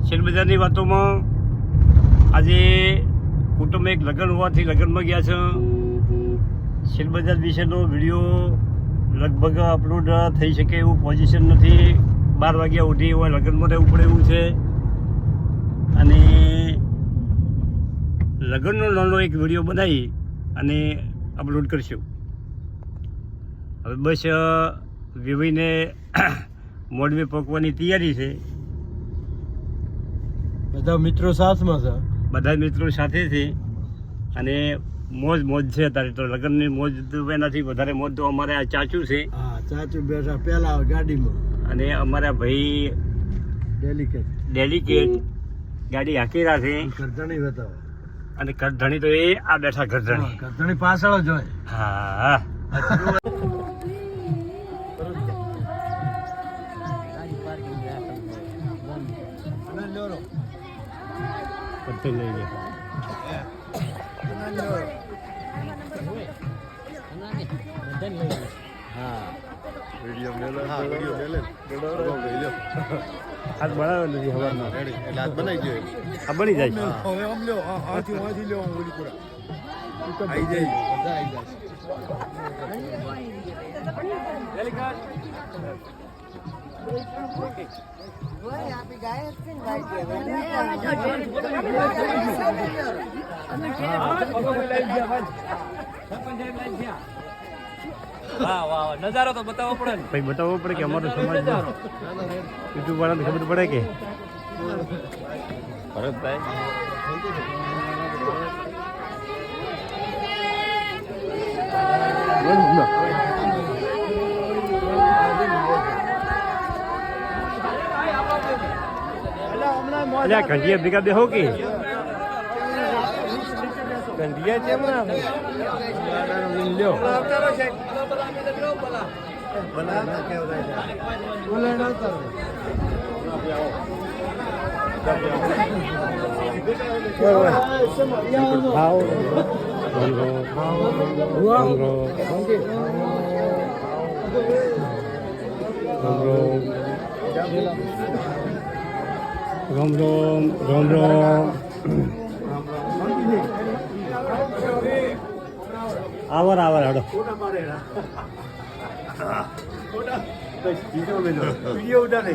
શેરબજારની વાતોમાં આજે કુટુંબ એક લગ્ન હોવાથી લગ્નમાં ગયા છે. શેરબજાર વિશેનો વિડીયો લગભગ અપલોડ થઈ શકે એવું પોઝિશન નથી. 12 વાગ્યા ઉઠી હોય લગ્નમાં રહેવું પડે એવું છે. અને લગ્નનો નાનો એક વિડીયો બનાવી અને અપલોડ કરશું. હવે બસ વિવીને મોડવે પકવાની તૈયારી છે. બધા મિત્રો સાથમાં છે. બધા મિત્રો સાથે છે અને મોજ છે અત્યારે તો લગ્નની મોજ તો એનાથી વધારે મોજ તો અમારે આ ચાચુ છે. હા, ચાચુ બેઠા પહેલા ગાડીમાં અને અમારા ભાઈ ડેલિકેટ ગાડી હાકેરા છે. કરધણી બતાવો. અને કરધણી તો એ આ બેઠા કરધણી. કરધણી પાછળ જ હોય. હા પત્તે લઈ લે. હાથ બનાવે નથી હવારમાં. બની જાય. નજારો તો બતાવવો પડે ને ભાઈ, બતાવવો પડે કે અમારો સમાજ યુટ્યુબ વાળાને ખબર પડે કે ભરતભાઈ ઘંટિયા ભેગા બેહો કે ઘંટિયા છે હમણાં લ્યો. રોમ રોમ રોમ રોમ. આવાર હાડો વિડીયો ઉડાડે.